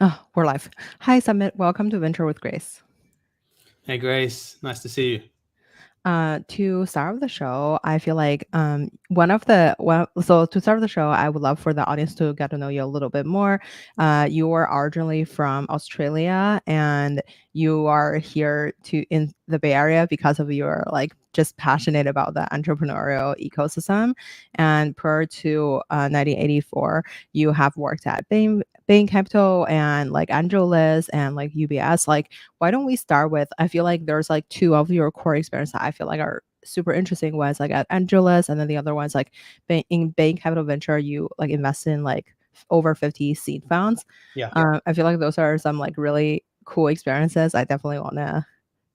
Oh, we're live. Hi, Summit. Welcome to Venture with Grace. Hey, Grace. Nice to see you. To start with the show, I feel like to start with the show, I would love for the audience to get to know you a little bit more. You are originally from Australia, and you are here in the Bay Area because of your just passionate about the entrepreneurial ecosystem. And prior to 1984, you have worked at Bain Capital and like AngelList and like UBS. Why don't we start with, I feel like there's like two of your core experiences that I feel like are super interesting. One's like at Angelus, and then the other one's like in Bain Capital Venture, you like invest in like over 50 seed funds. Yeah. I feel like those are some like really cool experiences I definitely want to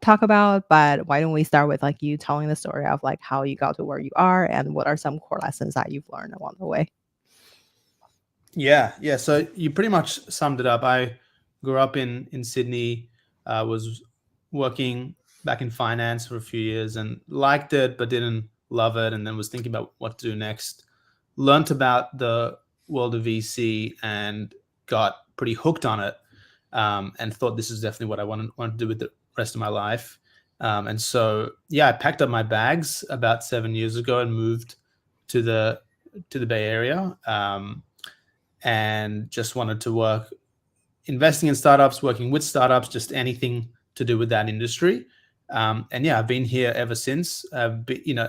talk about. But why don't we start with like you telling the story of like how you got to where you are and what are some core lessons that you've learned along the way? Yeah. So you pretty much summed it up. I grew up in Sydney, was working back in finance for a few years and liked it, but didn't love it. And then was thinking about what to do next. Learned about the world of VC and got pretty hooked on it, and thought this is definitely what I want to do with the rest of my life. And so, yeah, I packed up my bags about 7 years ago and moved to the Bay Area. And just wanted to work investing in startups, working with startups, just anything to do with that industry. And yeah, I've been here ever since. I've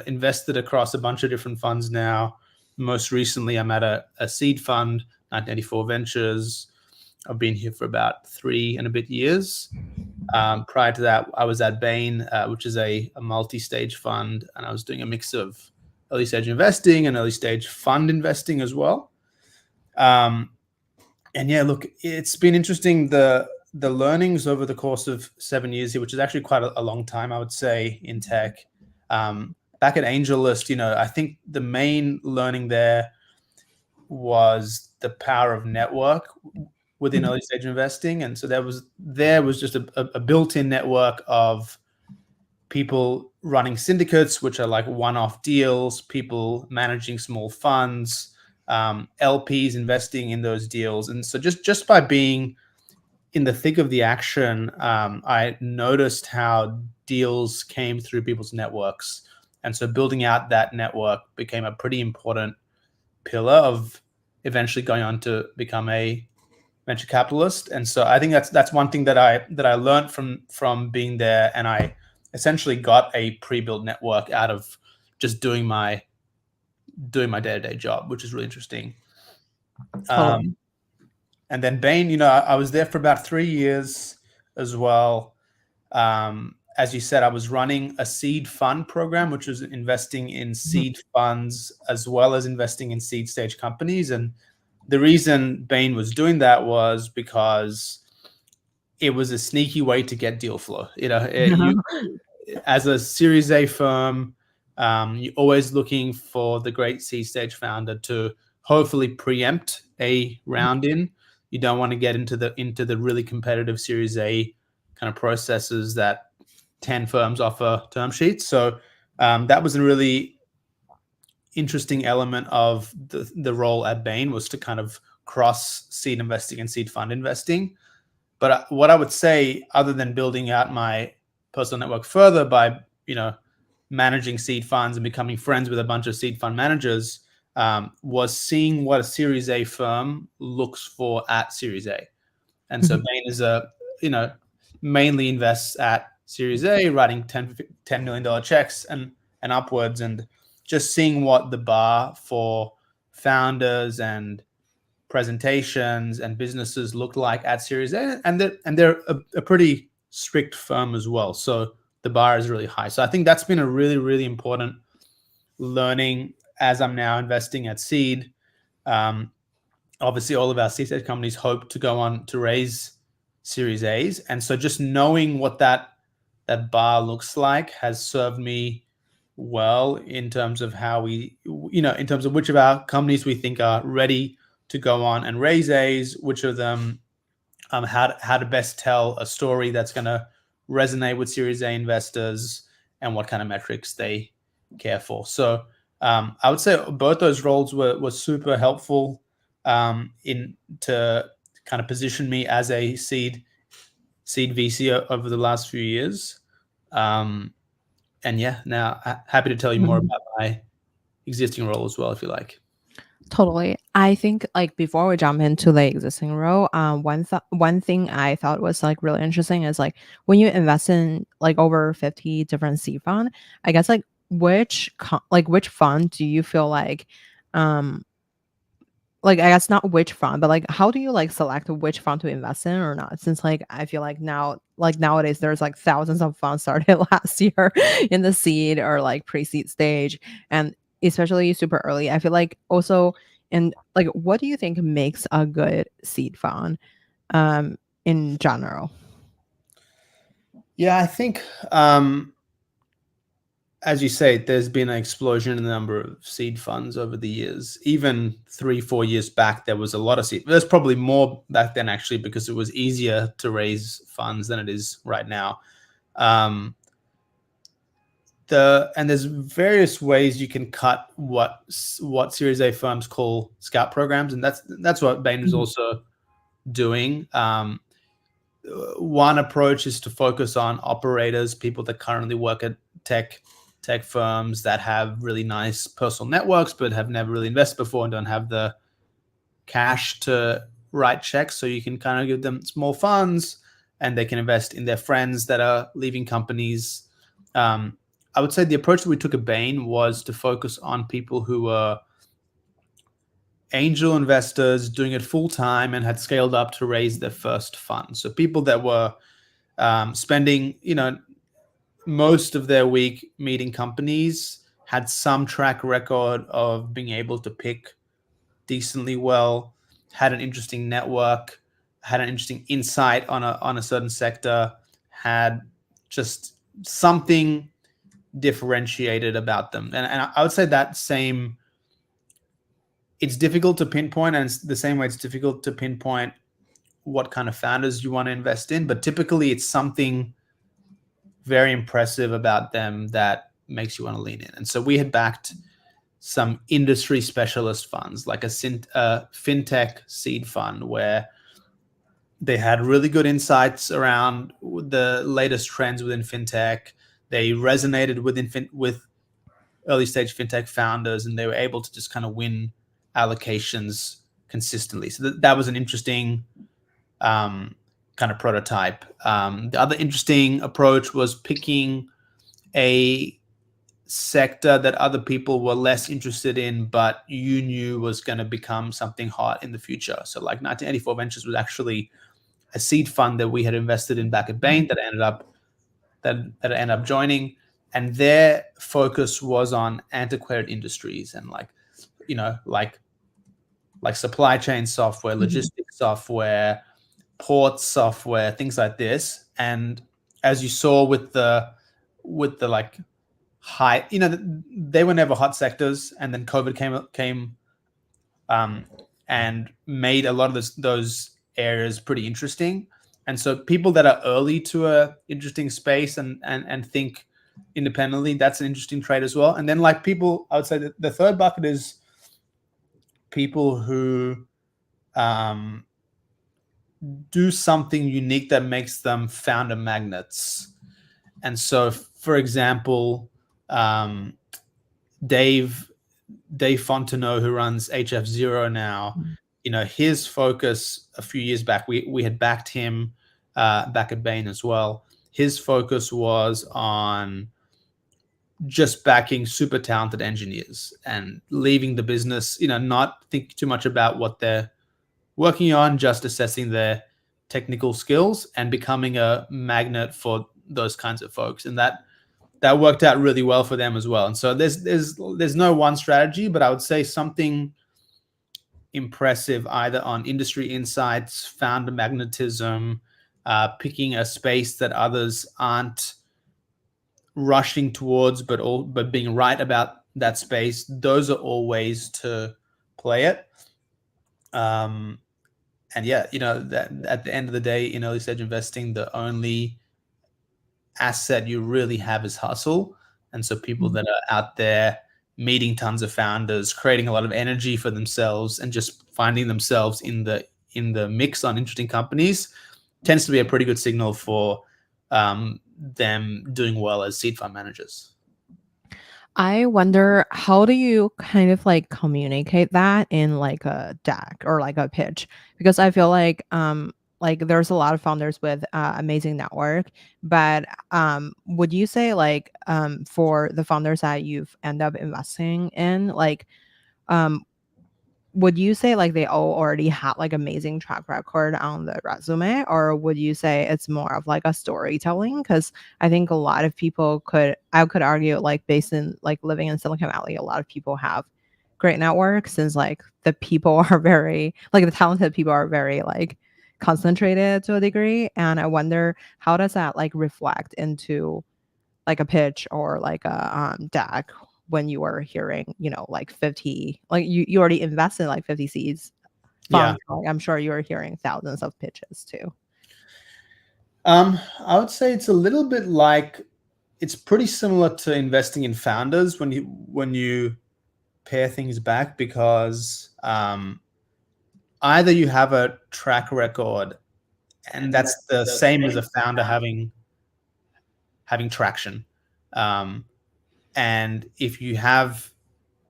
invested across a bunch of different funds now. Most recently, I'm at a seed fund, 1984 Ventures. I've been here for about 3 and a bit years. Prior to that, I was at Bain, which is a multi-stage fund, and I was doing a mix of early stage investing and early stage fund investing as well. And yeah, look, it's been interesting, the learnings over the course of 7 years here, which is actually quite a long time, I would say, in tech. Back at AngelList, I think the main learning there was the power of network within early stage investing. And so there was just a built-in network of people running syndicates, which are like one-off deals, people managing small funds, LPs investing in those deals. And so just by being in the thick of the action, I noticed how deals came through people's networks. And so building out that network became a pretty important pillar of eventually going on to become a venture capitalist. And so I think that's one thing that I learned from being there, and I essentially got a pre-built network out of just doing my day-to-day job, which is really interesting. Totally. And then Bain, I was there for about 3 years as well. As you said, I was running a seed fund program, which was investing in seed funds as well as investing in seed stage companies. And the reason Bain was doing that was because it was a sneaky way to get deal flow. You as a Series A firm, you're always looking for the great seed stage founder to hopefully preempt a round in. You don't want to get into the really competitive Series A kind of processes that 10 firms offer term sheets. So that was a really interesting element of the role at Bain, was to kind of cross seed investing and seed fund investing. But what I would say, other than building out my personal network further by managing seed funds and becoming friends with a bunch of seed fund managers, was seeing what a Series A firm looks for at Series A. And so Bain is mainly invests at Series A, writing $10 million checks and upwards, and just seeing what the bar for founders and presentations and businesses look like at Series A, and they're a pretty strict firm as well. So the bar is really high. So I think that's been a really, really important learning as I'm now investing at seed. Obviously, all of our seed stage companies hope to go on to raise Series A's, and so just knowing what that bar looks like has served me well in terms of how in terms of which of our companies we think are ready to go on and raise A's, which of them, how to best tell a story that's going to resonate with Series A investors, and what kind of metrics they care for. So I would say both those roles were super helpful in to kind of positioned me as a seed VC over the last few years. And yeah, now happy to tell you more Mhm. about my existing role as well, if you like. Totally. I think like before we jump into the existing role, one thing I thought was like really interesting is like when you invest in like over 50 different seed fund, I guess like which fund do you feel um like I guess not which fund, but like how do you like select which fund to invest in or not? Since like I feel like nowadays there's like thousands of funds started last year in the seed or like pre-seed stage, and especially super early. I feel like also, and like what do you think makes a good seed fund um in general? Yeah, I think as you say, there's been an explosion in the number of seed funds over the years. Even 3, 4 years back, there was a lot of seed. There's probably more back then, actually, because it was easier to raise funds than it is right now. Um, and there's various ways you can cut what Series A firms call scout programs, and that's what Bain is Mhm. also doing. One approach is to focus on operators, people that currently work at tech firms that have really nice personal networks but have never really invested before and don't have the cash to write checks. So you can kind of give them small funds and they can invest in their friends that are leaving companies. I would say the approach that we took at Bain was to focus on people who were angel investors doing it full time and had scaled up to raise their first fund. So people that were spending, most of their week meeting companies, had some track record of being able to pick decently well, had an interesting network, had an interesting insight on a certain sector, had just something differentiated about them. And I would say that same, it's difficult to pinpoint, and it's the same way it's difficult to pinpoint what kind of founders you want to invest in, but typically it's something very impressive about them that makes you want to lean in. And so we had backed some industry specialist funds, like a fintech seed fund, where they had really good insights around the latest trends within fintech. They resonated with early stage fintech founders, and they were able to just kind of win allocations consistently. So that was an interesting kind of prototype. The other interesting approach was picking a sector that other people were less interested in, but you knew was going to become something hot in the future. So like 1984 Ventures was actually a seed fund that we had invested in back at Bain that ended up joining, and their focus was on antiquated industries and like supply chain software, Mhm. logistics software, port software, things like this. And as you saw with the like high, they were never hot sectors, and then COVID came and made a lot of those areas pretty interesting. And so people that are early to a interesting space and think independently, that's an interesting trade as well. And then like people, I would say that the third bucket is people who um, do something unique that makes them founder magnets. And so, for example, um, Dave Fontenot, who runs HF0 now, his focus a few years back, we had backed him back at Bain as well. His focus was on just backing super talented engineers and leaving the business, not think too much about what they're working on, just assessing their technical skills and becoming a magnet for those kinds of folks. And that worked out really well for them as well. And so there's no one strategy, but I would say something impressive either on industry insights, founder magnetism, picking a space that others aren't rushing towards, but being right about that space. Those are all ways to play it. Um, and yeah, that at the end of the day, in early stage investing, the only asset you really have is hustle. And so people Mhm. that are out there meeting tons of founders, creating a lot of energy for themselves, and just finding themselves in the mix on interesting companies tends to be a pretty good signal for them doing well as seed fund managers. I wonder, how do you kind of like communicate that in like a deck or like a pitch? Because I feel like there's a lot of founders with amazing network, but would you say like for the founders that you've end up investing in, like um would you say like they all already had like amazing track record on the resume, or would you say it's more of like a storytelling? Because I think a lot of people I could argue like based in like living in Silicon Valley, a lot of people have great networks since like the people are very like the talented people are very like concentrated to a degree. And I wonder how does that like reflect into like a pitch or like a deck when you are hearing, like 50, like you already invested like 50 seeds Yeah. funds. Like I'm sure you're hearing thousands of pitches too. I would say it's a little bit like, it's pretty similar to investing in founders when you pair things back, because either you have a track record, and that's the same as a founder having traction. And if you have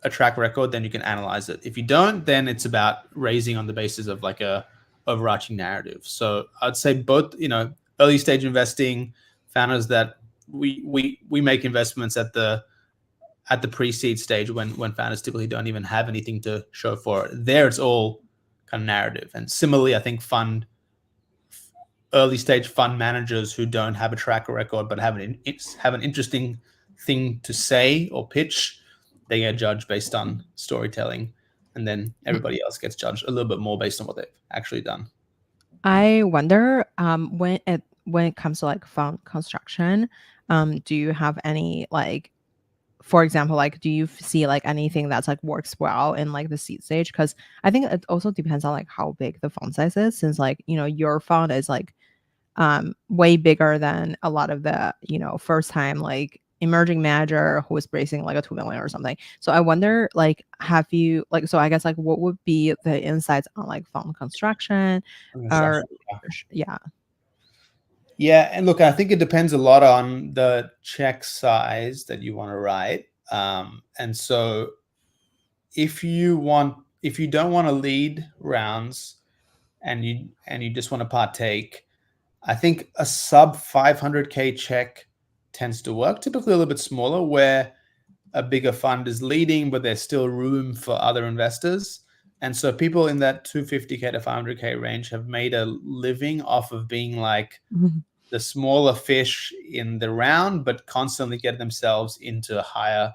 a track record, then you can analyze it. If you don't, then it's about raising on the basis of like a overarching narrative. So I'd say both, early stage investing, founders that we make investments at the pre-seed stage when founders typically don't even have anything to show for it. There it's all kind of narrative. And similarly, I think early stage fund managers who don't have a track record but have an interesting thing to say or pitch, they get judged based on storytelling, and then everybody else gets judged a little bit more based on what they've actually done. I wonder when it comes to like fund construction, do you have any like, for example, like do you see like anything that's like works well in like the seed stage? Because I think it also depends on like how big the fund size is, since like your fund is like way bigger than a lot of the first time like emerging manager who was raising like a 2 million or something. So I wonder like have you like, so I guess like what would be the insights on like fund construction or yeah. Yeah, and look, I think it depends a lot on the check size that you want to write. And so if you don't want to lead rounds, and you just want to partake, I think a sub 500K check tends to work. Typically a little bit smaller, where a bigger fund is leading, but there's still room for other investors. And so people in that 250K to 500K range have made a living off of being like the smaller fish in the round, but constantly get themselves into higher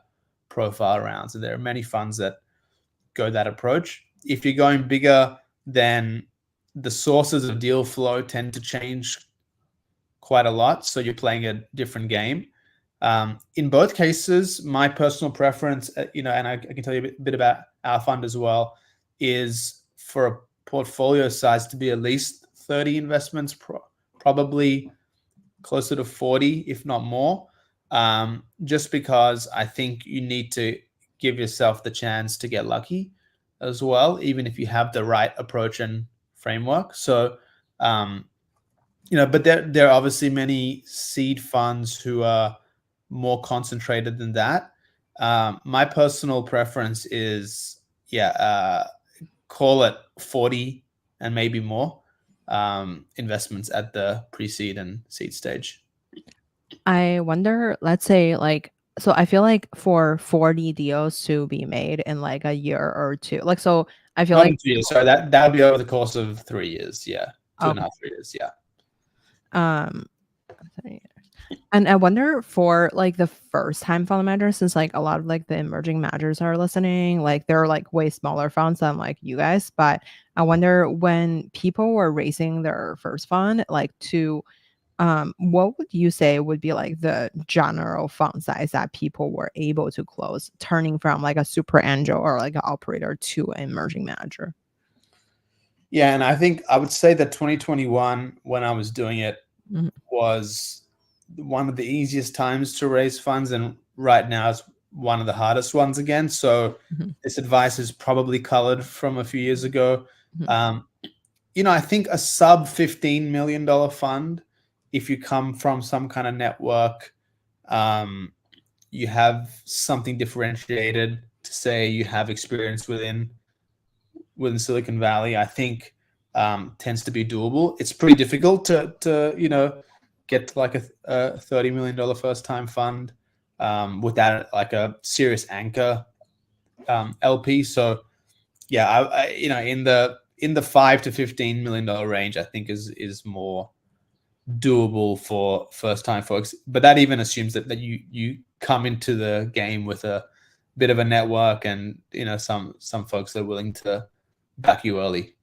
profile rounds. And there are many funds that go that approach. If you're going bigger, then the sources of deal flow tend to change quite a lot. So you're playing a different game. In both cases, my personal preference, and I can tell you a bit about our fund as well, is for a portfolio size to be at least 30 investments, probably closer to 40, if not more, just because I think you need to give yourself the chance to get lucky as well, even if you have the right approach and framework. So, but there are obviously many seed funds who are more concentrated than that. My personal preference is, call it 40 and maybe more investments at the pre-seed and seed stage. I wonder, let's say like, so I feel like for 40 deals to be made in like a year or two, like, so I feel Not like in 2 years. Sorry, that would be over the course of 3 years. Yeah, two and a okay. half, 3 years. Yeah. um And I wonder for like the first time fund managers, since like a lot of like the emerging managers are listening, like they're like way smaller funds than like you guys. But I wonder when people were raising their first fund, like to what would you say would be like the general fund size that people were able to close, turning from like a super angel or like an operator to an emerging manager? Yeah, and I think I would say that 2021, when I was doing it, Mhm. was one of the easiest times to raise funds, and right now is one of the hardest ones again. So Mhm. this advice is probably colored from a few years ago. Mhm. I think a sub $15 million fund, if you come from some kind of network, you have something differentiated to say you have experience within Silicon Valley, I think tends to be doable. It's pretty difficult to get to like a $30 million first time fund without like a serious anchor LP. So yeah, in the $5 to $15 million range, I think is more doable for first time folks. But that even assumes that you come into the game with a bit of a network and some folks are willing to back you early.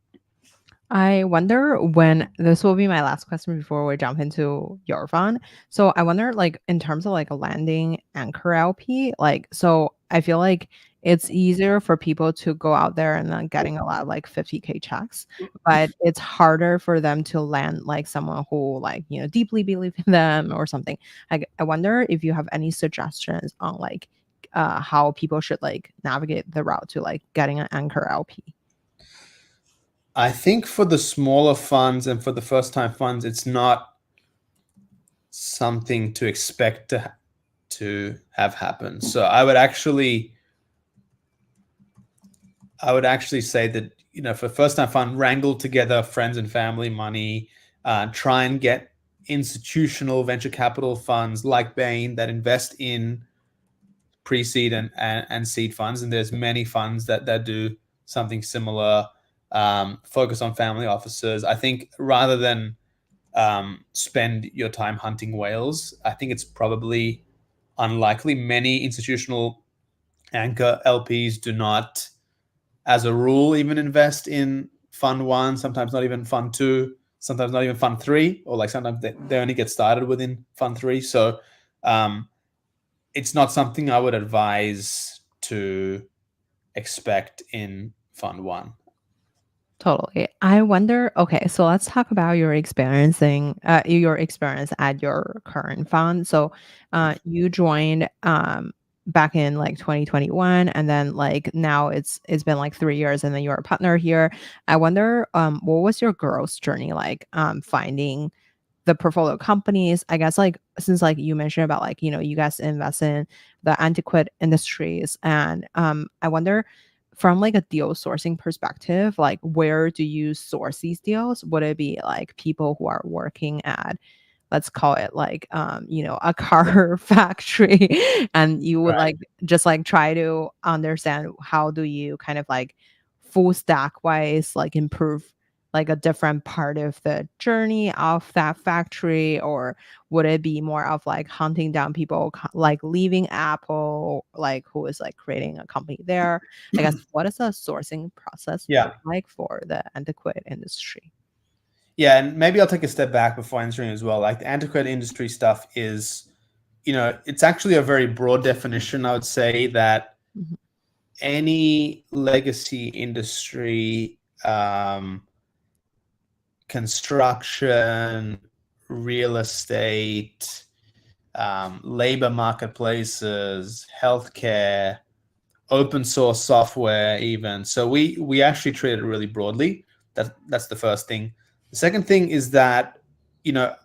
I wonder when this will be my last question before we jump into your fund. So I wonder, like, in terms of like a landing anchor LP, like, so I feel like it's easier for people to go out there and then getting a lot of like 50K checks, but it's harder for them to land like someone who like, deeply believe in them or something. I wonder if you have any suggestions on like how people should like navigate the route to like getting an anchor LP. I think for the smaller funds and for the first time funds, it's not something to expect to have happen. So I would actually say that for first time fund, wrangle together friends and family money, try and get institutional venture capital funds like Bain that invest in pre-seed and seed funds, and there's many funds that do something similar. Focus on family offices. I think rather than spend your time hunting whales, I think it's probably unlikely. Many institutional anchor LPs do not, as a rule, even invest in fund one, sometimes not even fund two, sometimes not even fund three, or like sometimes they only get started within fund three. So it's not something I would advise to expect in fund one. Totally. I wonder, okay, so let's talk about your experience at your current fund. So, you joined back in like 2021, and then like now it's been like 3 years, and then you're a partner here. I wonder, what was your growth journey like, finding the portfolio companies? I guess like since like you mentioned about like you guys invest in the antiquate industries, and I wonder from like a deal sourcing perspective, like where do you source these deals? Would it be like people who are working at, let's call it like a car factory, and you would Right. like just like try to understand how do you kind of like full stack wise like improve like a different part of the journey of that factory? Or would it be more of like hunting down people like leaving Apple, like who is like creating a company there? I guess what is the sourcing process look Yeah. like for the antiquate industry? Yeah, and maybe I'll take a step back before answering as well. Like the antiquated industry stuff is, it's actually a very broad definition. I would say that Mhm. any legacy industry, construction, real estate, labor marketplaces, healthcare, open source software, even. So we actually treat it really broadly. That's the first thing. The second thing is that you know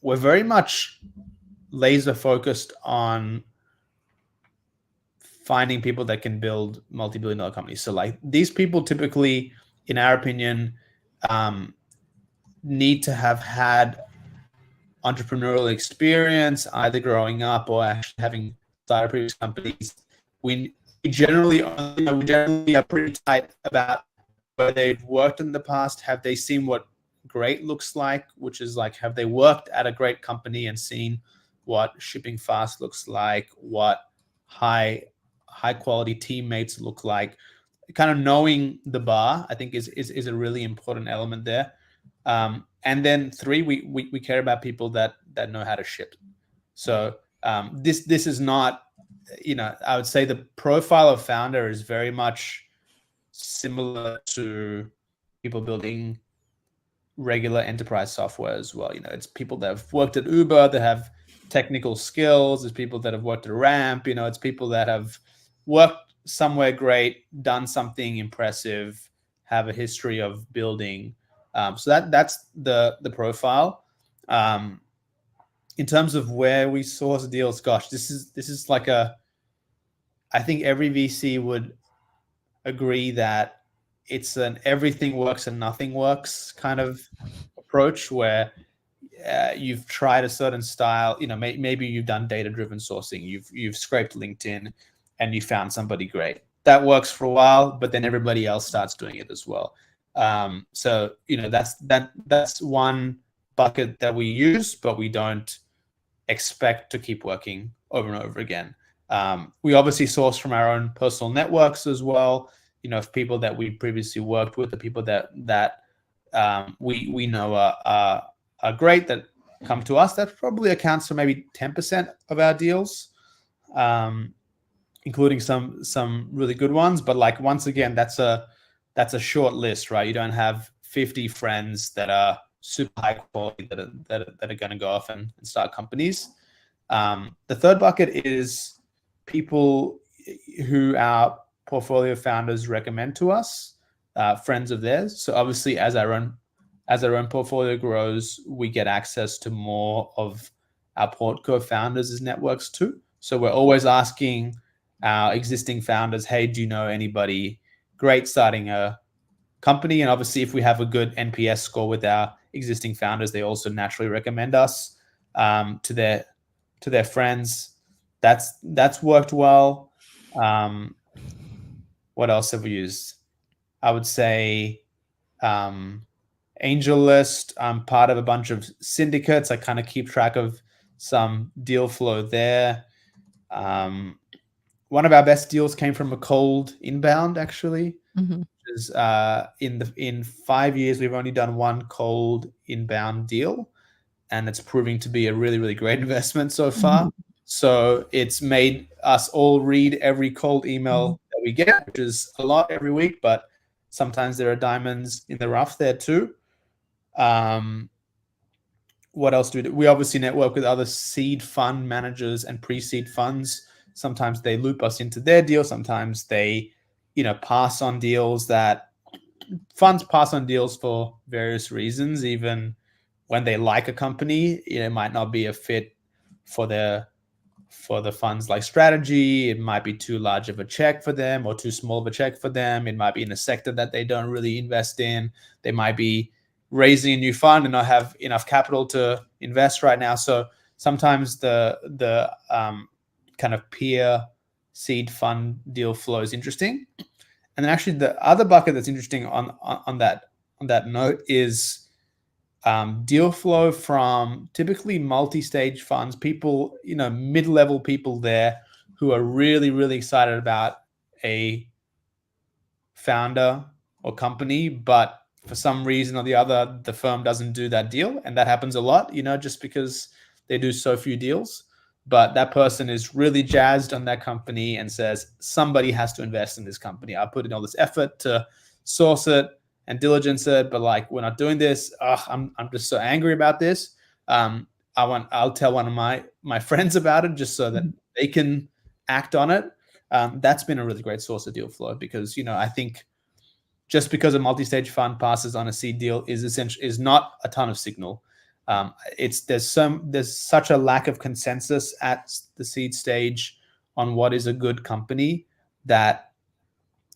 we're very much laser focused on finding people that can build multi-billion dollar companies. So like these people typically, in our opinion, um, need to have had entrepreneurial experience, either growing up or actually having started previous companies. We generally are pretty tight about where they've worked in the past. Have they seen what great looks like? Which is like, have they worked at a great company and seen what shipping fast looks like? What high quality teammates look like? Kind of knowing the bar, I think, is a really important element there. And then three, we care about people that know how to ship. So this is not, I would say the profile of founder is very much similar to people building regular enterprise software as well. It's people that have worked at Uber, that have technical skills. It's people that have worked at Ramp. It's people that have worked somewhere great, done something impressive, have a history of building. So that's the profile. In terms of where we source deals, gosh, this is like I think every VC would agree that it's an everything works and nothing works kind of approach, where you've tried a certain style. Maybe you've done data-driven sourcing. You've scraped LinkedIn, and you found somebody great. That works for a while, but then everybody else starts doing it as well. So that's one bucket that we use, but we don't expect to keep working over and over again. We obviously source from our own personal networks as well. Of people that we previously worked with, the people that we know are great, that come to us. That probably accounts for maybe 10% of our deals, including some really good ones. But like, once again, that's a short list, right? You don't have 50 friends that are super high quality that are going to go off and start companies. The third bucket is people who our portfolio founders recommend to us, friends of theirs. So obviously, as our own portfolio grows, we get access to more of our portco founders' networks too. So we're always asking our existing founders, hey, do you know anybody great starting a company? And obviously, if we have a good NPS score with our existing founders, they also naturally recommend us to their friends. That's worked well. What else have we used? I would say AngelList. I'm part of a bunch of syndicates. I kind of keep track of some deal flow there. One of our best deals came from a cold inbound, actually. Mm-hmm. In 5 years, we've only done one cold inbound deal, and it's proving to be a really, really great investment so far. Mm-hmm. So it's made us all read every cold email that we get, which is a lot every week, but sometimes there are diamonds in the rough there too. What else do we do? We obviously network with other seed fund managers and pre-seed funds. Sometimes they loop us into their deal. Sometimes they, pass on deals. That funds pass on deals for various reasons. Even when they like a company, it might not be a fit for the funds like strategy. It might be too large of a check for them or too small of a check for them. It might be in a sector that they don't really invest in. They might be raising a new fund and not have enough capital to invest right now. So sometimes the kind of peer seed fund deal flow is interesting. And then actually the other bucket that's interesting on that note is deal flow from typically multi-stage funds, people, mid-level people there who are really, really excited about a founder or company, but for some reason or the other, the firm doesn't do that deal. And that happens a lot, just because they do so few deals. But that person is really jazzed on that company and says, somebody has to invest in this company. I put in all this effort to source it and diligence it, but like, we're not doing this. I'm just so angry about this. I'll tell one of my friends about it just so that they can act on it. That's been a really great source of deal flow, because I think just because a multi-stage fund passes on a seed deal is not a ton of signal. There's such a lack of consensus at the seed stage on what is a good company, that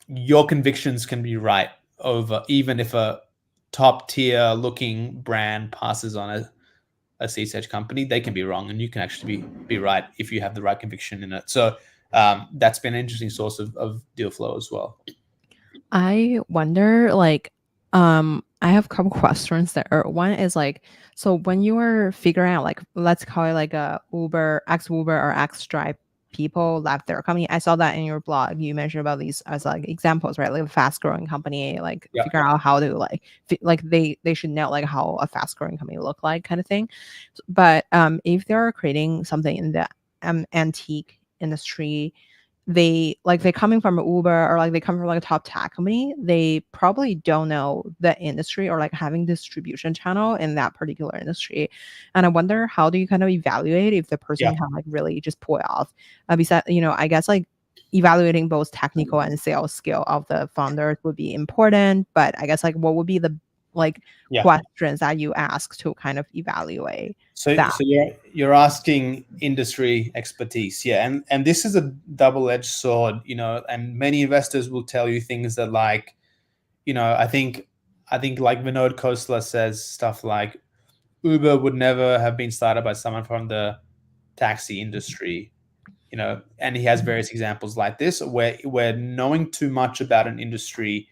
your convictions can be right over, even if a top tier looking brand passes on a seed stage company, they can be wrong, and you can actually be right if you have the right conviction in it. So that's been an interesting source of deal flow as well. I wonder, I have a couple questions there. One is so when you were figuring out, let's call it like a Uber or X Stripe people left their company. I saw that in your blog. You mentioned about these as like examples, right? Like a fast growing company, figure out how to they should know how a fast growing company look like, kind of thing. But if they're creating something in the antique industry, they coming from an Uber, or they come from a top tech company, they probably don't know the industry or having distribution channel in that particular industry. And I wonder, how do you kind of evaluate if the person can really just pull it off? Besides, I guess evaluating both technical and sales skill of the founders would be important, but I guess what would be the like Yeah. questions that you ask to kind of evaluate So that? so you're asking industry expertise, yeah, and this is a double-edged sword, and many investors will tell you things that like, I think like Vinod Khosla says stuff like Uber would never have been started by someone from the taxi industry, and he has various examples like this where knowing too much about an industry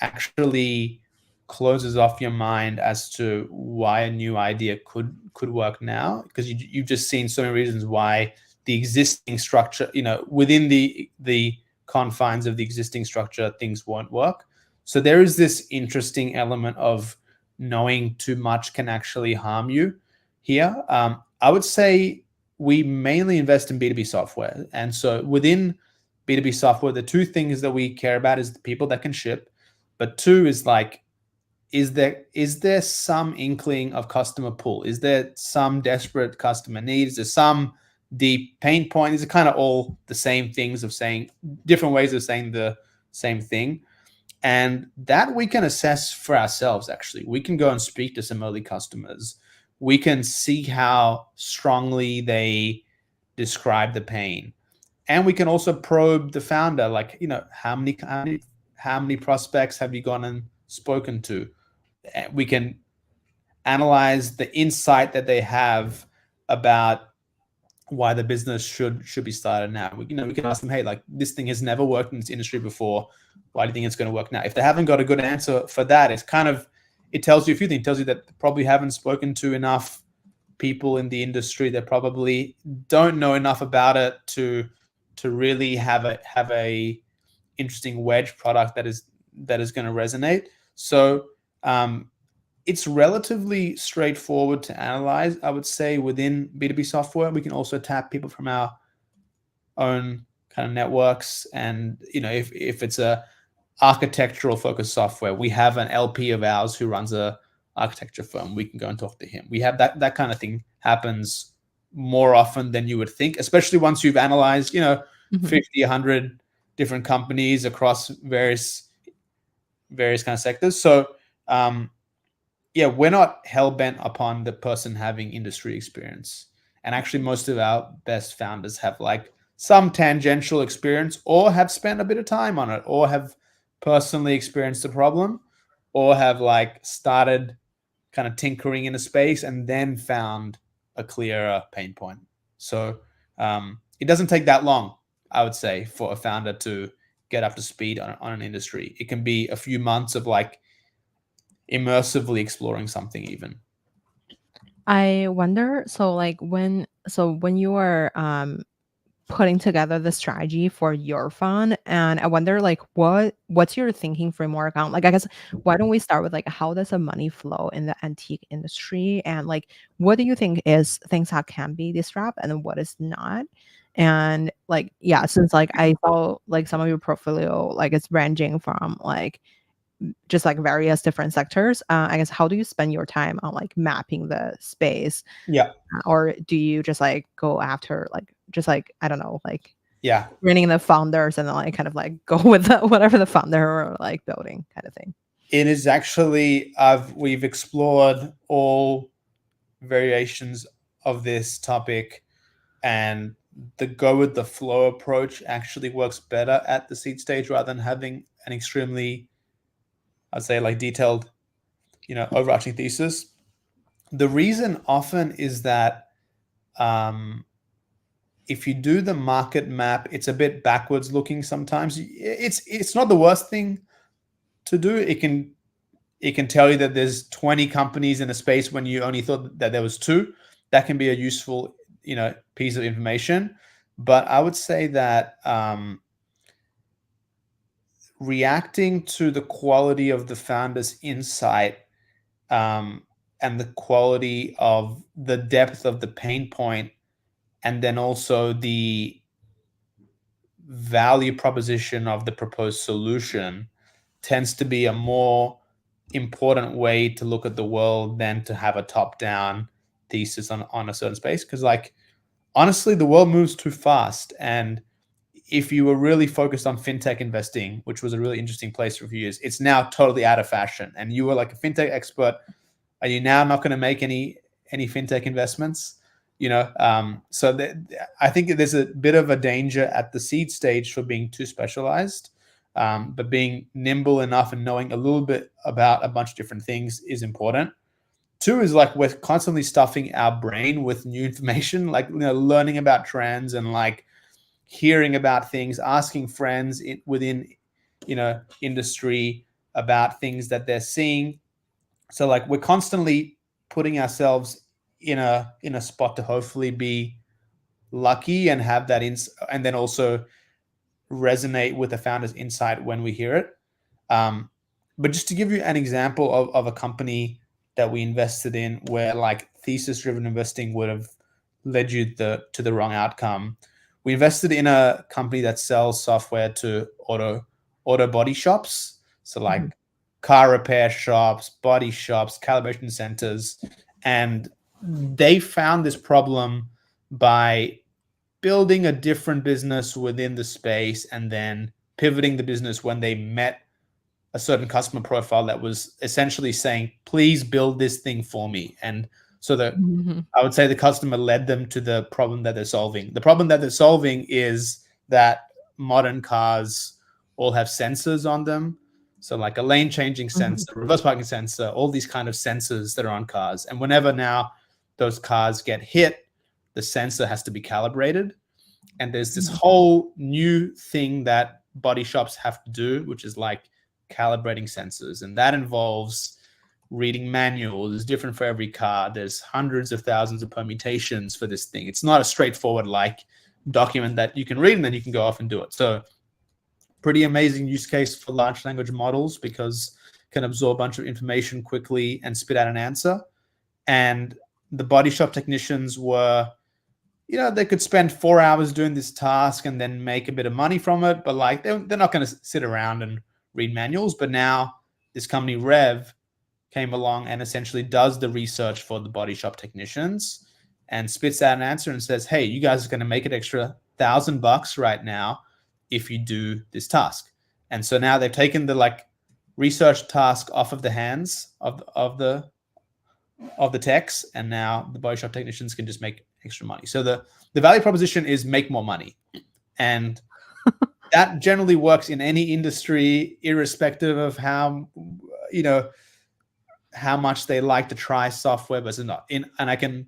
actually closes off your mind as to why a new idea could work now, because you've just seen so many reasons why the existing structure, within the confines of the existing structure, things won't work. So there is this interesting element of knowing too much can actually harm you here. I would say we mainly invest in B2B software, and so within B2B software, the two things that we care about is the people that can ship, but two is like, is there some inkling of customer pull? Is there some desperate customer need? Is there some deep pain point? These are kind of all the same things of saying different ways of saying the same thing. And that we can assess for ourselves, actually. We can go and speak to some early customers. We can see how strongly they describe the pain. And we can also probe the founder, like, how many prospects have you gone and spoken to? We can analyze the insight that they have about why the business should be started now. We can ask them, hey, like, this thing has never worked in this industry before. Why do you think it's going to work now? If they haven't got a good answer for that, it tells you a few things. It tells you that they probably haven't spoken to enough people in the industry. They probably don't know enough about it to really have a interesting wedge product that is going to resonate. So it's relatively straightforward to analyze. I would say within B2B software, we can also tap people from our own kind of networks. And, if it's a architectural focused software, we have an LP of ours who runs a architecture firm. We can go and talk to him. We have that kind of thing happens more often than you would think, especially once you've analyzed, 50, 100 different companies across various kind of sectors. So, yeah, we're not hell bent upon the person having industry experience. And actually, most of our best founders have like some tangential experience, or have spent a bit of time on it, or have personally experienced the problem, or have like started kind of tinkering in a space and then found a clearer pain point. So it doesn't take that long, I would say, for a founder to get up to speed on an industry. It can be a few months of like immersively exploring something even. I wonder, so when you are putting together the strategy for your fund, and I wonder like what's your thinking framework on, like, I guess, why don't we start with like how does the money flow in the antique industry, and like what do you think is things that can be disrupt and what is not? And like, yeah, since like I saw like some of your portfolio, like it's ranging from like just like various different sectors, I guess, how do you spend your time on like mapping the space? Yeah. Or do you just like go after like just like, I don't know, like Yeah. screening the founders and then like kind of like go with whatever the founder or like building kind of thing? It is actually, we've explored all variations of this topic, and the go with the flow approach actually works better at the seed stage rather than having an extremely, I'd say, like detailed, overarching thesis. The reason often is that if you do the market map, it's a bit backwards looking sometimes. It's not the worst thing to do. It can tell you that there's 20 companies in a space when you only thought that there was two. That can be a useful, piece of information. But I would say that reacting to the quality of the founder's insight, and the quality of the depth of the pain point, and then also the value proposition of the proposed solution, tends to be a more important way to look at the world than to have a top-down thesis on a certain space. Because, like, honestly, the world moves too fast, and if you were really focused on fintech investing, which was a really interesting place for a few years, it's now totally out of fashion. And you were like a fintech expert. Are you now not going to make any fintech investments? So I think there's a bit of a danger at the seed stage for being too specialized, but being nimble enough and knowing a little bit about a bunch of different things is important. Two is like we're constantly stuffing our brain with new information, like learning about trends and like hearing about things, asking friends within industry about things that they're seeing. So like we're constantly putting ourselves in a spot to hopefully be lucky and have that and then also resonate with the founder's insight when we hear it. But just to give you an example of a company that we invested in where like thesis driven investing would have led you to the wrong outcome. We invested in a company that sells software to auto body shops. So like car repair shops, body shops, calibration centers. And they found this problem by building a different business within the space and then pivoting the business when they met a certain customer profile that was essentially saying, please build this thing for me. And so I would say the customer led them to the problem that they're solving. The problem that they're solving is that modern cars all have sensors on them. So like a lane changing sensor, reverse parking sensor, all these kind of sensors that are on cars. And whenever now those cars get hit, the sensor has to be calibrated. And there's this whole new thing that body shops have to do, which is like calibrating sensors. And that involves reading manuals. It's different for every car. There's hundreds of thousands of permutations for this thing. It's not a straightforward like document that you can read and then you can go off and do it. So pretty amazing use case for large language models because it can absorb a bunch of information quickly and spit out an answer. And the body shop technicians were, they could spend 4 hours doing this task and then make a bit of money from it. But like, they're not going to sit around and read manuals. But now this company Rev came along and essentially does the research for the body shop technicians and spits out an answer and says, hey, you guys are going to make an extra $1,000 right now if you do this task. And so now they've taken the like research task off of the hands of the techs, and now the body shop technicians can just make extra money. So the value proposition is make more money. And that generally works in any industry, irrespective of how much they like to try software versus not. And I can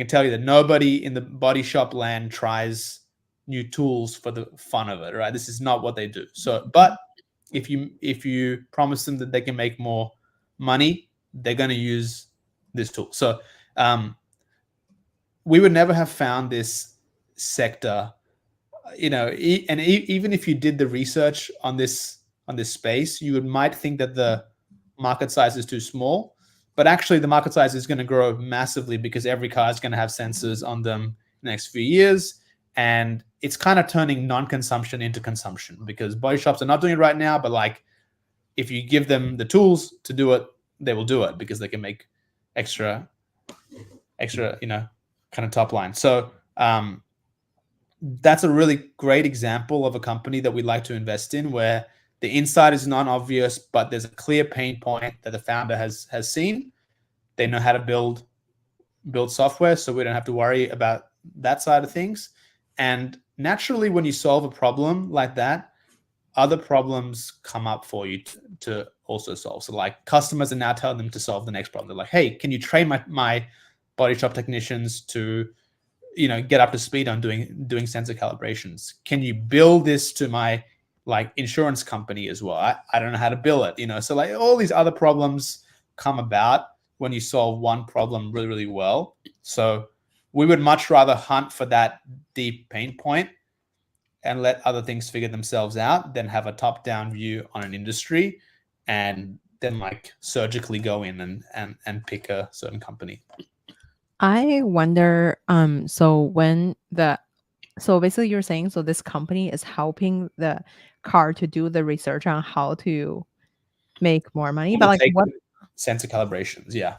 tell you that nobody in the body shop land tries new tools for the fun of it, right? This is not what they do. So, but if you promise them that they can make more money, they're going to use this tool. So we would never have found this sector, and even if you did the research on this space, you might think that the market size is too small, but actually the market size is going to grow massively because every car is going to have sensors on them in the next few years. And it's kind of turning non-consumption into consumption because body shops are not doing it right now, but like if you give them the tools to do it, they will do it because they can make extra, kind of top line. So that's a really great example of a company that we like to invest in where the insight is non-obvious, but there's a clear pain point that the founder has seen. They know how to build software, so we don't have to worry about that side of things. And naturally, when you solve a problem like that, other problems come up for you to also solve. So like customers are now telling them to solve the next problem. They're like, hey, can you train my body shop technicians to get up to speed on doing sensor calibrations? Can you build this to my like insurance company as well? I don't know how to bill it, so like all these other problems come about when you solve one problem really, really well. So we would much rather hunt for that deep pain point and let other things figure themselves out than have a top-down view on an industry and then like surgically go in and pick a certain company. I wonder, so basically you're saying, so this company is helping the car to do the research on how to make more money, but like what? sensor calibrations. Yeah.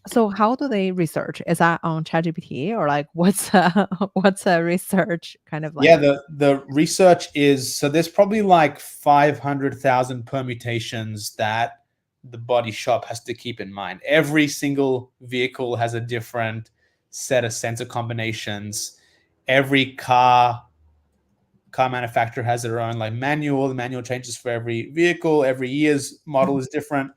So how do they research? Is that on ChatGPT or like what's a what's a research kind of Yeah, like? the research is, so there's probably like 500,000 permutations that the body shop has to keep in mind. Every single vehicle has a different set of sensor combinations. Every car manufacturer has their own like manual. The manual changes for every vehicle. Every year's model is different.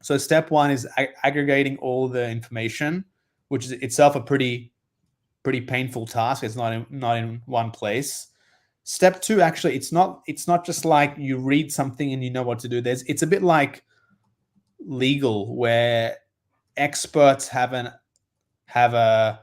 So step one is aggregating all the information, which is itself a pretty painful task. It's not in one place. Step two, actually, it's not just like you read something and you know what to do. It's a bit like legal, where experts have a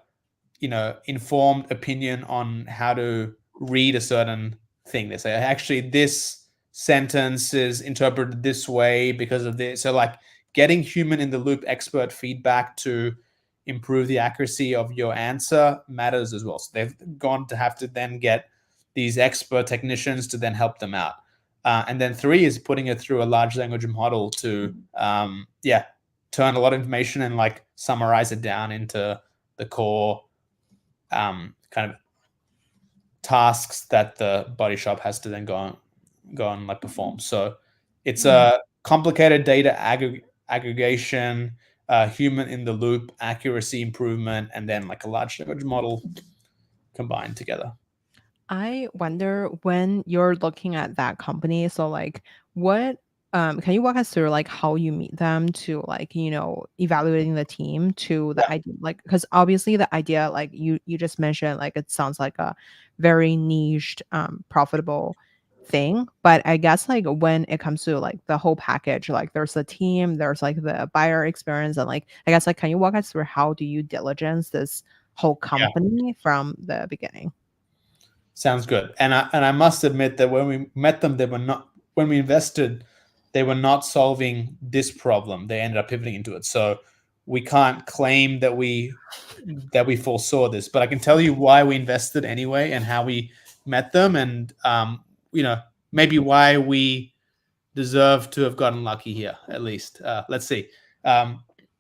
informed opinion on how to read a certain thing. They say, actually, this sentence is interpreted this way because of this. So like getting human in the loop expert feedback to improve the accuracy of your answer matters as well. So they've gone to have to then get these expert technicians to then help them out. And then three is putting it through a large language model to turn a lot of information and like summarize it down into the core kind of tasks that the body shop has to then go on like perform. So it's a complicated data aggregation, human in the loop, accuracy improvement, and then like a large language model combined together. I wonder when you're looking at that company, so like what can you walk us through like how you meet them to like, evaluating the team to Yeah, the idea like because obviously the idea like you just mentioned like it sounds like a very niched profitable thing, but I guess like when it comes to like the whole package, like there's the team, there's like the buyer experience and like I guess like can you walk us through how do you diligence this whole yeah. company from the beginning? Sounds good. And I must admit that when we met them, they were not, when we invested, they were not solving this problem. They ended up pivoting into it. So we can't claim that we foresaw this, but I can tell you why we invested anyway and how we met them, and maybe why we deserve to have gotten lucky here at least. Let's see.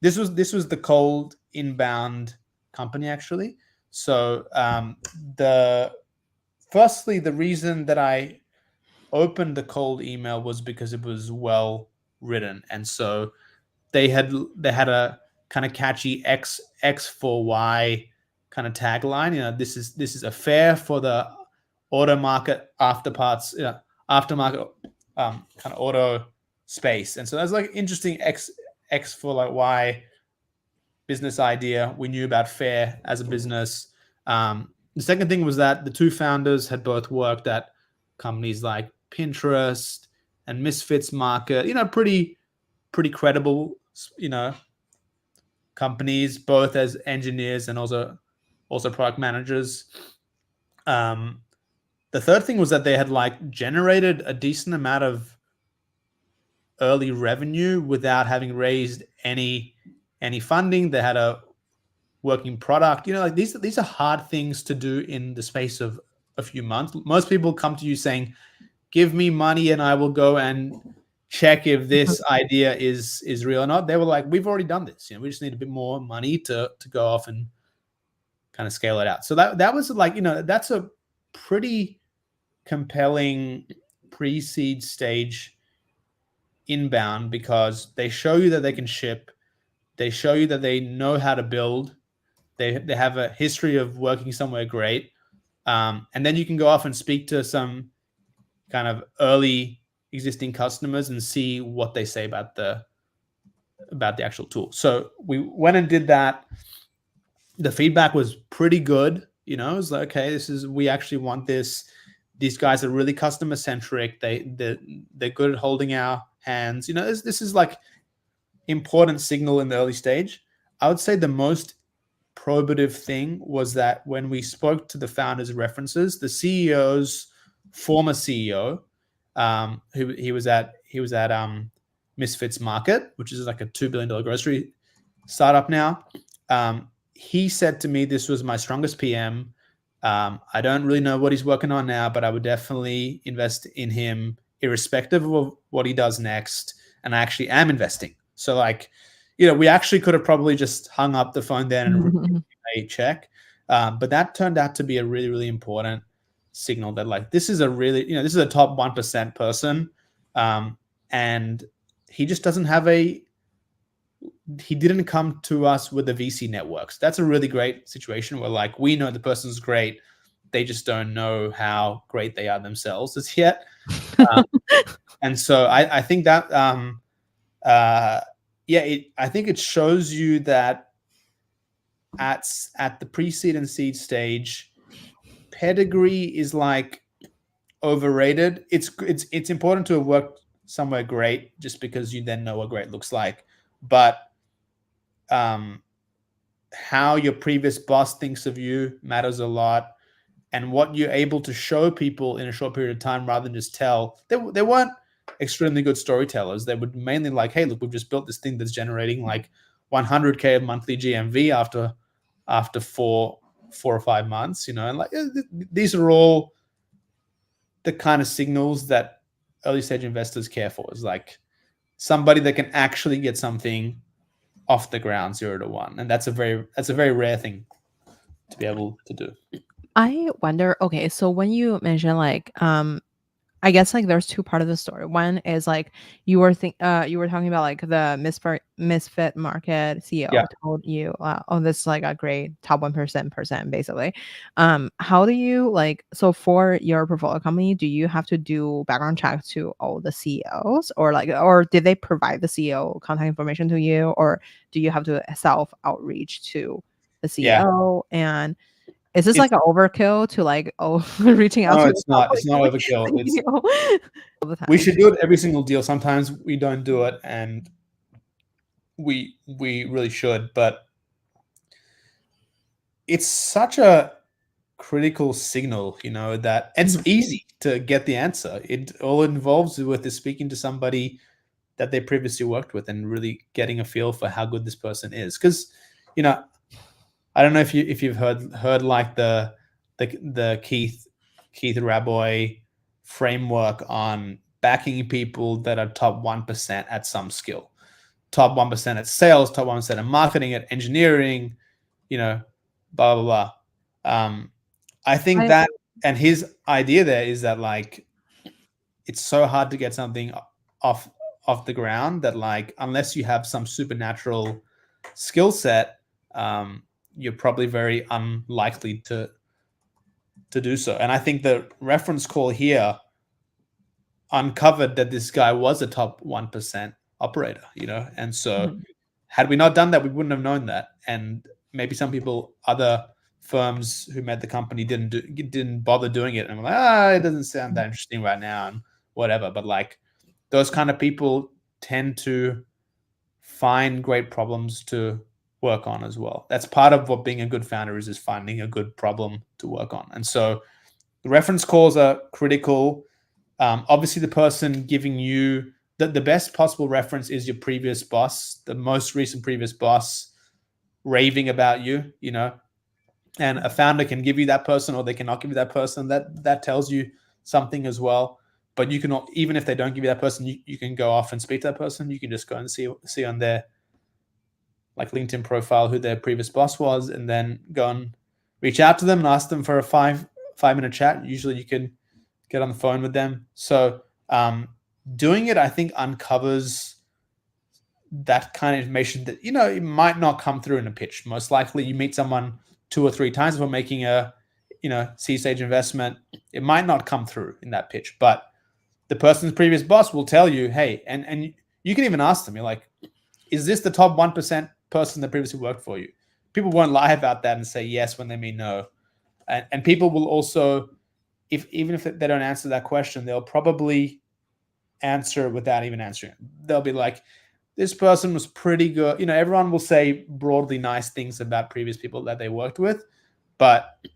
This was the cold inbound company actually. So the firstly, the reason that I opened the cold email was because it was well written, and so they had a kind of catchy X for Y kind of tagline. This is a fair for the auto market aftermarket kind of auto space, and so that's like interesting X for like Y business idea. We knew about fair as a business. The second thing was that the two founders had both worked at companies like Pinterest and Misfits Market, pretty credible, companies, both as engineers and also product managers. Um, the third thing was that they had like generated a decent amount of early revenue without having raised any funding. They had a working product. Like these are hard things to do in the space of a few months. Most people come to you saying, "Give me money and I will go and check if this idea is real or not." They were like, "We've already done this. We just need a bit more money to go off and kind of scale it out." So that was like, that's a pretty compelling pre-seed stage inbound, because they show you that they can ship, they show you that they know how to build, they have a history of working somewhere great, and then you can go off and speak to some kind of early existing customers and see what they say about the actual tool. So we went and did that. The feedback was pretty good. It was like, okay, we actually want this. These guys are really customer centric. They're good at holding our hands. This is like important signal in the early stage. I would say the most probative thing was that when we spoke to the founders' references, the CEO's former CEO, who he was at Misfits Market, which is like a $2 billion grocery startup now. He said to me, "This was my strongest PM. I don't really know what he's working on now, but I would definitely invest in him irrespective of what he does next. And I actually am investing." So like, we actually could have probably just hung up the phone then and a check. But that turned out to be a really, really important signal that like this is a really, this is a top 1% person. And he just doesn't have he didn't come to us with the VC networks. That's a really great situation where like we know the person's great. They just don't know how great they are themselves as yet. And so I think that, I think it shows you that at the pre-seed and seed stage, pedigree is like overrated. It's important to have worked somewhere great just because you then know what great looks like. But how your previous boss thinks of you matters a lot, and what you're able to show people in a short period of time rather than just tell. They weren't extremely good storytellers. They would mainly like, hey, look, we've just built this thing that's generating like 100K of monthly GMV after four or 5 months, and like these are all the kind of signals that early stage investors care for, is like somebody that can actually get something off the ground 0 to 1. And that's a very rare thing to be able to do. I wonder, okay, so when you mention like I guess like there's two part of the story. One is like you were talking about like the misfit market CEO Yeah. told you, oh, this is like a great top 1% person basically. How do you like, so for your portfolio company, do you have to do background checks to all the CEOs, or like, or did they provide the CEO contact information to you, or do you have to self outreach to the Yeah. CEO? And is this It's like an overkill to like, oh, reaching out no, to the it's not. It's not public overkill. It's CEO all the We time? should do it every single deal. Sometimes we don't do it, and we really should. But it's such a critical signal, that it's Mhm, easy to get the answer. It all involves with is speaking to somebody that they previously worked with and really getting a feel for how good this person is. Because, I don't know if you've heard like the Keith Raboy framework on backing people that are top 1% at some skill, top 1% at sales, top 1% at marketing, at engineering, blah blah blah. I think I that, and his idea there is that like it's so hard to get something off off the ground that like unless you have some supernatural skill set, you're probably very unlikely to do so. And I think the reference call here uncovered that this guy was a top 1% operator, and so mhm, had we not done that, we wouldn't have known that. And maybe some people, other firms who made the company didn't bother doing it, and were like, it doesn't sound that interesting right now, and whatever. But like those kind of people tend to find great problems to work on as well. That's part of what being a good founder is finding a good problem to work on. And so the reference calls are critical. Obviously, the person giving you the best possible reference is your previous boss, the most recent previous boss raving about you, and a founder can give you that person or they cannot give you that person. That tells you something as well. But you can, even if they don't give you that person, you can go off and speak to that person. You can just go and see on their like LinkedIn profile who their previous boss was, and then go and reach out to them and ask them for a 5 minute chat. Usually you can get on the phone with them. So doing it, I think, uncovers that kind of information that, it might not come through in a pitch. Most likely you meet someone 2 or 3 times before making a, seed stage investment. It might not come through in that pitch, but the person's previous boss will tell you, hey, and you can even ask them, you're like, is this the top 1% person that previously worked for you? People won't lie about that and say yes when they mean no. And people will also, even if they don't answer that question, they'll probably answer without even answering. They'll be like, this person was pretty good. Everyone will say broadly nice things about previous people that they worked with. But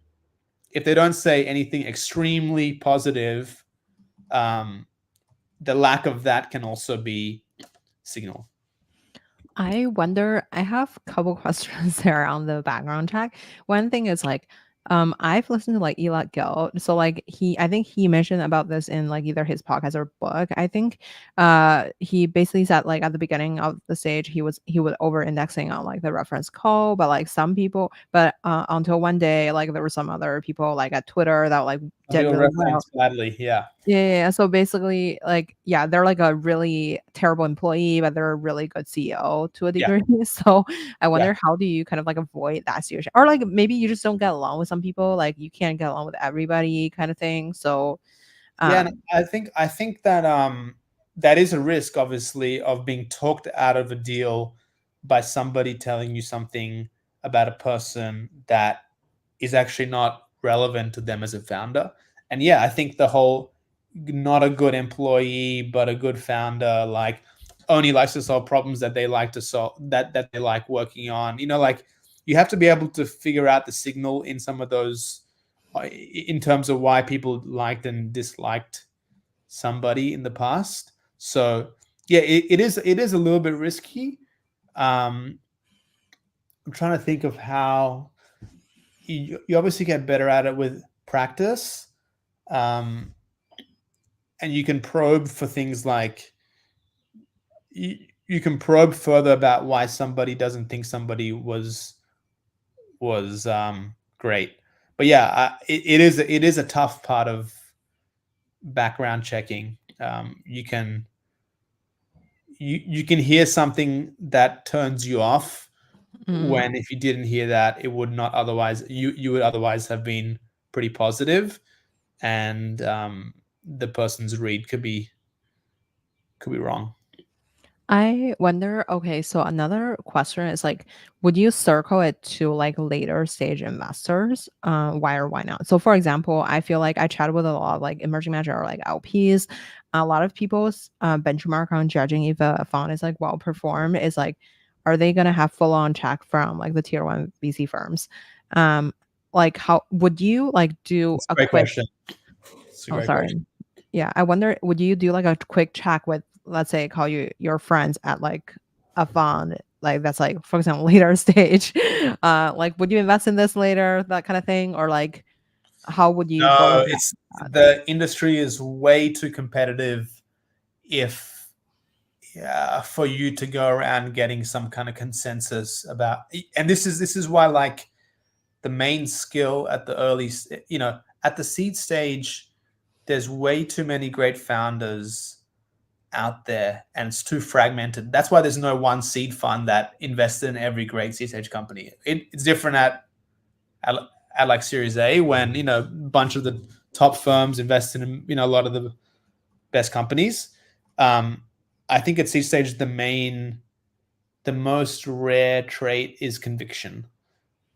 if they don't say anything extremely positive, the lack of that can also be signal. I wonder, I have a couple questions there on the background check. One thing is like, I've listened to like Elot Gill. So like I think he mentioned about this in like either his podcast or book. I think he basically said like at the beginning of the stage he was over indexing on like the reference code, but like some people but until one day like there were some other people like at Twitter that like Some did people really well. reference badly. Yeah. Yeah. So basically, like, yeah, they're like a really terrible employee, but they're a really good CEO to a Yeah. degree. So I Yeah. wonder how do you kind of like avoid that situation, or like maybe you just don't get along with some people, like you can't get along with everybody, kind of thing. So, Yeah, and um, I think that that is a risk, obviously, of being talked out of a deal by somebody telling you something about a person that is actually not relevant to them as a founder. And yeah, I think the whole not a good employee but a good founder, like only likes to solve problems that they like to solve, that they like working on. Like you have to be able to figure out the signal in some of those, in terms of why people liked and disliked somebody in the past. So yeah, it is a little bit risky. Um, I'm trying to think of how you obviously get better at it with practice, um, and you can probe for things like you can probe further about why somebody doesn't think somebody was great. But yeah, it is a tough part of background checking. You can hear something that turns you off, mm, when if you didn't hear that, it would not otherwise you would otherwise have been pretty positive, and the person's read could be wrong. I wonder, okay, so another question is like, would you circle it to like later stage investors? Why or why not? So for example, I feel like I chatted with a lot of like emerging manager or like LPs. A lot of people's benchmark on judging if a fund is like well performed is like, are they gonna have full on check from like the tier one VC firms? Um, like how would you like do It's a a great quick question. It's a Oh, great question. sorry. Yeah, I wonder, would you do like a quick check with, let's say, call you your friends at like a fund, like that's like, for example, later stage. Like, would you invest in this later, that kind of thing, or like, how would you go No, about it's that? the industry is way too competitive if for you to go around getting some kind of consensus about. And this is why, like, the main skill at the at the seed stage, there's way too many great founders out there, and it's too fragmented. That's why there's no one seed fund that invests in every great seed stage company. It's different at, at like Series A, when a bunch of the top firms invest in a lot of the best companies. Um, I think at seed stage, the most rare trait is conviction,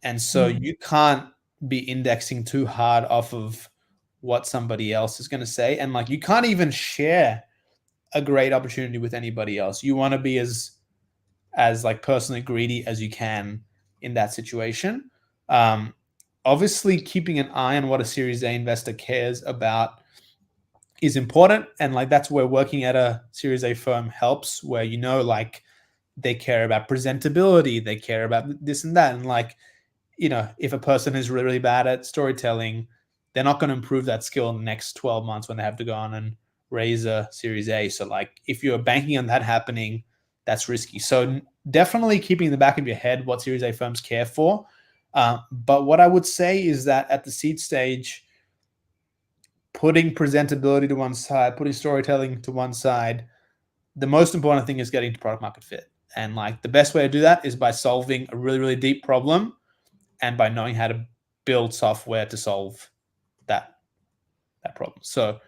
and so Mm, you can't be indexing too hard off of what somebody else is going to say, and like you can't even share a great opportunity with anybody else. You want to be as like personally greedy as you can in that situation. Um, Obviously, keeping an eye on what a Series A investor cares about is important, and like that's where working at a Series A firm helps, where like they care about presentability, they care about this and that, and like if a person is really, really bad at storytelling, they're not going to improve that skill in the next 12 months when they have to go on and raise a Series A. So, like, if you're banking on that happening, that's risky. So, definitely keeping in the back of your head what Series A firms care for. But what I would say is that at the seed stage, putting presentability to one side, putting storytelling to one side, the most important thing is getting to product market fit. And like the best way to do that is by solving a really, really deep problem, and by knowing how to build software to solve that problem. So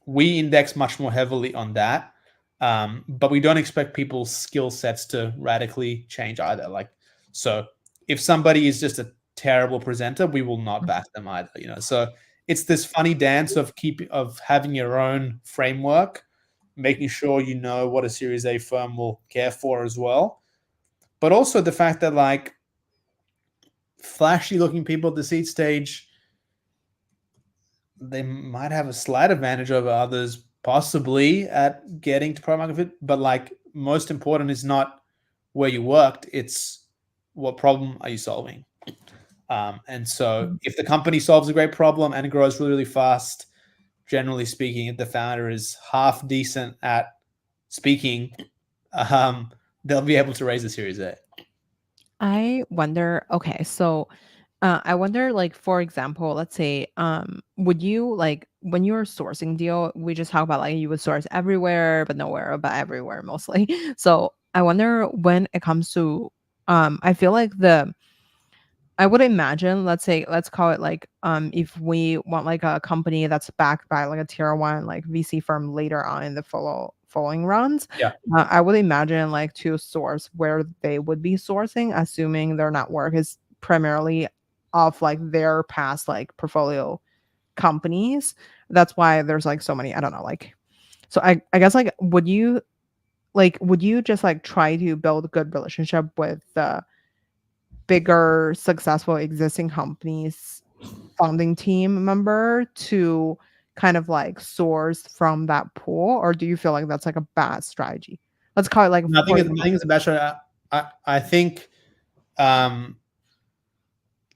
we index much more heavily on that, but we don't expect people's skill sets to radically change either. Like, so if somebody is just a terrible presenter, we will not back them either. So it's this funny dance of having your own framework, making sure you know what a Series A firm will care for as well, but also the fact that like flashy looking people at the seed stage, they might have a slight advantage over others, possibly at getting to product market fit. But like most important is not where you worked; it's what problem are you solving. And so if the company solves a great problem and it grows really, really fast, generally speaking, if the founder is half decent at speaking, they'll be able to raise the Series A. I wonder, okay, so I wonder, like, for example, let's say, would you like when you're sourcing deal, we just talk about like you would source everywhere, but nowhere, but everywhere mostly. So I wonder when it comes to, I feel like I would imagine, let's say, let's call it like, if we want like a company that's backed by like a tier one like VC firm later on in the following rounds, Yeah. I would imagine like to source where they would be sourcing, assuming their network is primarily of like their past like portfolio companies. That's why there's like so many. I don't know, like, so I guess like would you just like try to build a good relationship with the bigger successful existing companies founding team member to kind of like source from that pool, or do you feel like that's like a bad strategy? Let's call it like Nothing for is nothing is a bad strategy. I think, um,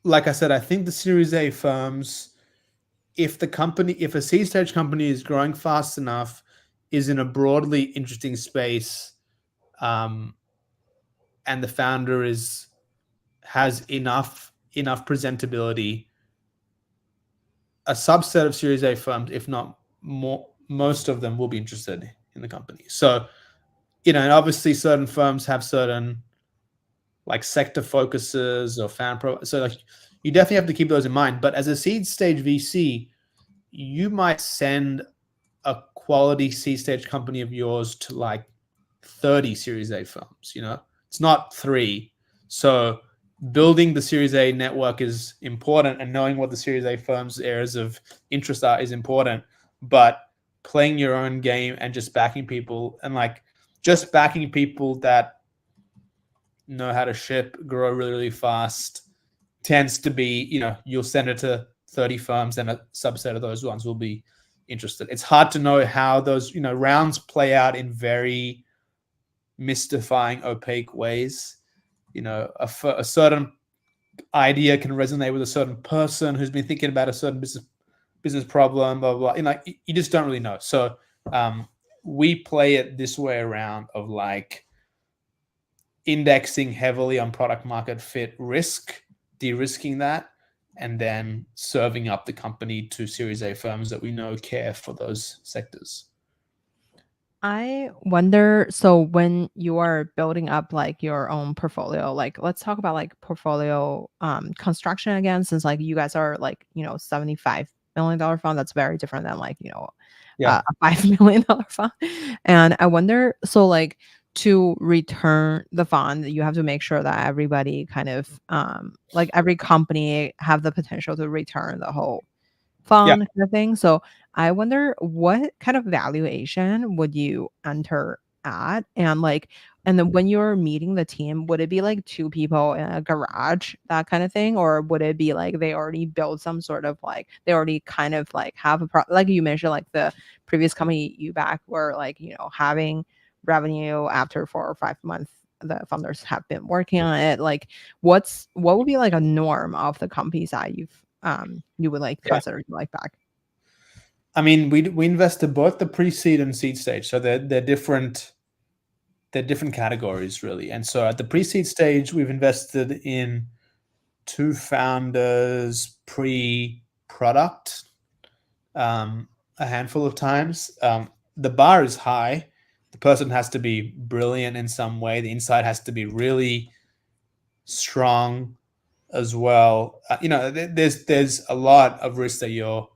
like I said, I think the Series A firms, if a seed stage company is growing fast enough, is in a broadly interesting space, um, and the founder has enough presentability, a subset of Series A firms, if not more, most of them will be interested in the company. So, and obviously certain firms have certain like sector focuses or so like you definitely have to keep those in mind. But as a seed stage VC, you might send a quality seed stage company of yours to like 30 Series A firms. It's not 3. So building the Series A network is important, and knowing what the Series A firms' areas of interest are is important. But playing your own game and just backing people, and like just backing people that know how to ship, grow really, really fast, tends to be, you'll send it to 30 firms, and a subset of those ones will be interested. It's hard to know how those, rounds play out in very mystifying, opaque ways. A certain idea can resonate with a certain person who's been thinking about a certain business problem, blah, blah, blah. You just don't really know. So we play it this way around of like indexing heavily on product market fit risk, de-risking that, and then serving up the company to Series A firms that we know care for those sectors. I wonder, so when you are building up like your own portfolio, like let's talk about like portfolio construction again, since like you guys are like, $75 million fund. That's very different than like, Yeah. a $5 million fund. And I wonder, so like to return the fund, you have to make sure that everybody kind of like every company have the potential to return the whole Yeah. fund kind of thing. So I wonder what kind of valuation would you enter at? And like, and then when you're meeting the team, would it be like two people in a garage, that kind of thing? Or would it be like they already built some sort of like, they already kind of like have like you mentioned, like the previous company you back were like, having revenue after 4 or 5 months the founders have been working on it. Like what would be like a norm of the companies that you would like Yeah. consider like back? I mean, we invested both the pre-seed and seed stage, so they're different. They're different categories, really. And so at the pre-seed stage, we've invested in 2 founders pre-product, a handful of times. The bar is high. The person has to be brilliant in some way. The insight has to be really strong as well. There's a lot of risk that you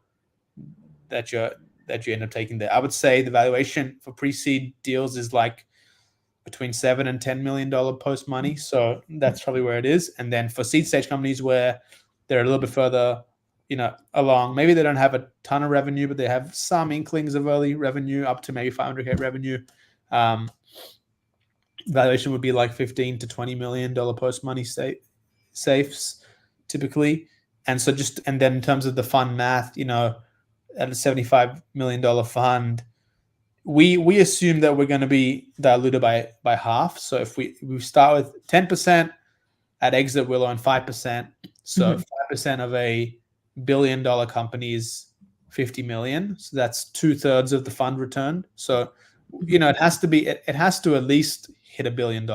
end up taking there. I would say the valuation for pre-seed deals is like between $7 and $10 million post money. So that's probably where it is. And then for seed stage companies where they're a little bit further, along, maybe they don't have a ton of revenue, but they have some inklings of early revenue up to maybe 500K revenue. Valuation would be like $15 to $20 million post money safes typically. And so and then in terms of the fund math, at a $75 million fund, we assume that we're going to be diluted by half. So if we start with 10% at exit, we'll own 5%. So 5% of a $1 billion company is 50 million. So that's 2/3 of the fund return. So, it has to be, it has to at least hit $1 billion.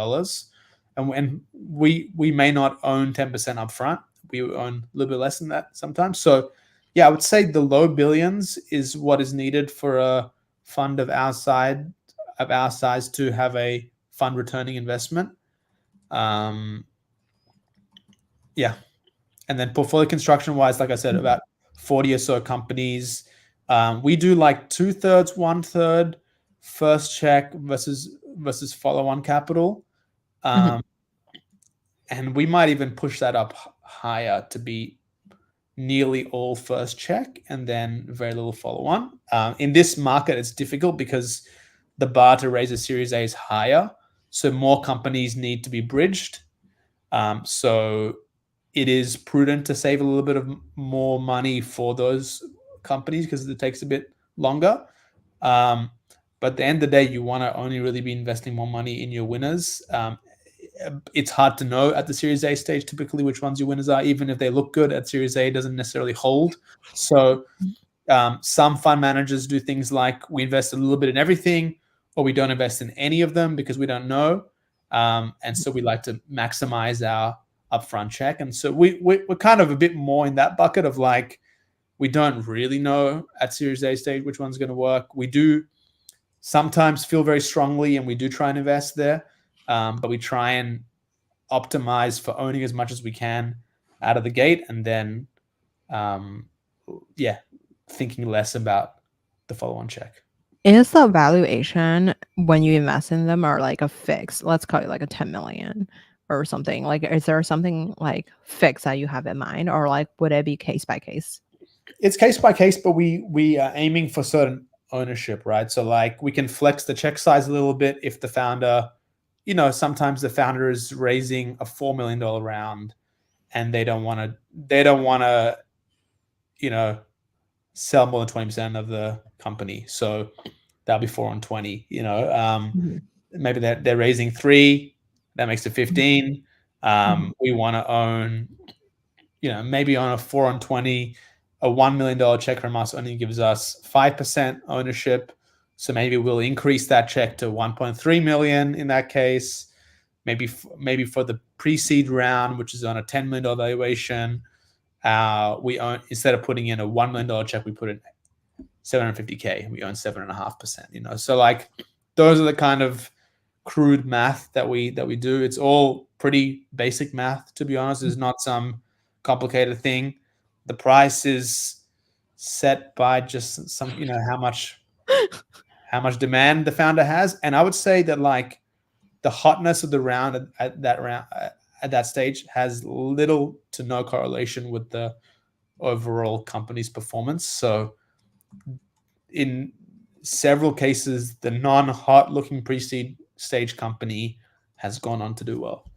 And when we may not own 10% upfront, we own a little bit less than that sometimes. So yeah, I would say the low billions is what is needed for a fund of our size to have a fund returning investment. Yeah. And then portfolio construction wise, like I said, about 40 or so companies. We do like 2/3, 1/3 first check versus follow-on capital. And we might even push that up higher to be nearly all first check and then very little follow-on. In this market, it's difficult because the bar to raise a Series A is higher. So more companies need to be bridged. So it is prudent to save a little bit of more money for those companies because it takes a bit longer. But at the end of the day, you want to only really be investing more money in your winners. It's hard to know at the Series A stage typically which ones your winners are. Even if they look good at Series A, it doesn't necessarily hold. So some fund managers do things like we invest a little bit in everything, or we don't invest in any of them because we don't know. And so we like to maximize our upfront check. And so we're kind of a bit more in that bucket of like, we don't really know at Series A stage which one's going to work. We do sometimes feel very strongly and we do try and invest there. But we try and optimize for owning as much as we can out of the gate, and then, thinking less about the follow-on check. Is the valuation when you invest in them or like a fix? Let's call it like a 10 million or something. Like, is there something like fixed that you have in mind, or like would it be case by case? It's case by case, but we are aiming for certain ownership, right? So like we can flex the check size a little bit if the founder, sometimes the founder is raising a $4 million round and they don't want to, sell more than 20% of the company. So that'll be 4 on 20, maybe they're raising 3, that makes it 15. We want to own, maybe on a 4 on 20, a $1 million check from us only gives us 5% ownership. So maybe we'll increase that check to 1.3 million in that case. Maybe for the pre-seed round, which is on a $10 million valuation, we own, instead of putting in a $1 million check, we put in $750K. We own 7.5%. So like those are the kind of crude math that we do. It's all pretty basic math, to be honest. It's not some complicated thing. The price is set by just some, how much demand the founder has. And I would say that like the hotness of the round at that stage has little to no correlation with the overall company's performance. So in several cases, the non-hot looking pre-seed stage company has gone on to do well.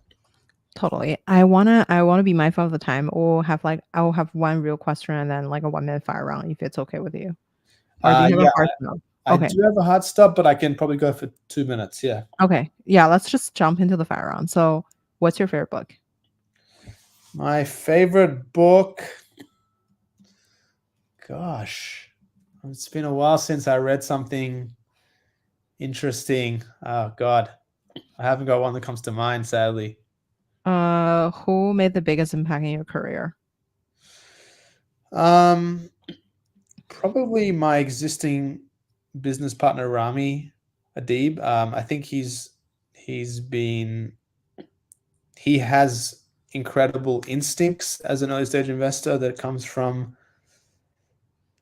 Totally. I wanna be mindful of the time. I'll have one real question and then like a 1-minute fire round if it's okay with you. Or do you have a hard stop? I do have a hard stop, but I can probably go for 2 minutes. Yeah. Okay. Yeah, let's just jump into the fire round. So what's your favorite book? My favorite book, gosh, it's been a while since I read something interesting. Oh God, I haven't got one that comes to mind, sadly. Who made the biggest impact in your career? Probably my existing business partner, Ramy Adib. I think he has incredible instincts as an early stage investor that comes from,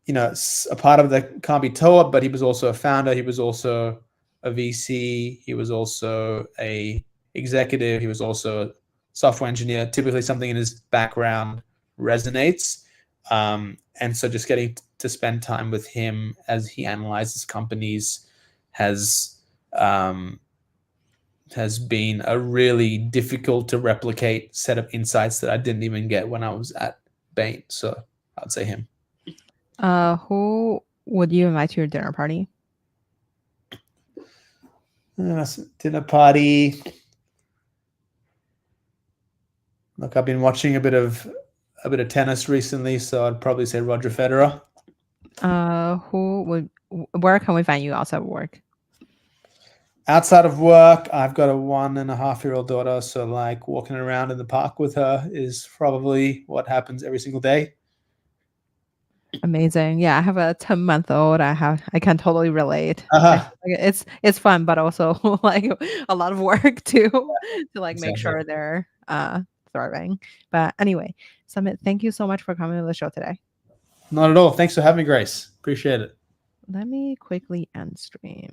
a part of that can't be taught, but he was also a founder. He was also a VC. He was also a executive. He was also a software engineer. Typically something in his background resonates. And so just getting to spend time with him as he analyzes companies has been a really difficult to replicate set of insights that I didn't even get when I was at Bain. So I'd say him. Who would you invite to your dinner party? Dinner party. Look, I've been watching a bit of a bit of tennis recently, so I'd probably say Roger Federer. Where can we find you outside of work? Outside of work, I've got a 1.5-year-old daughter, so like walking around in the park with her is probably what happens every single day. Amazing. Yeah, I have a 10-month-old. I can totally relate. I feel Uh-huh. like it's fun, but also like a lot of work to like make Exactly. sure they're thriving. But anyway, Summit, thank you so much for coming to the show today. Not at all. Thanks for having me, Grace. Appreciate it. Let me quickly end stream.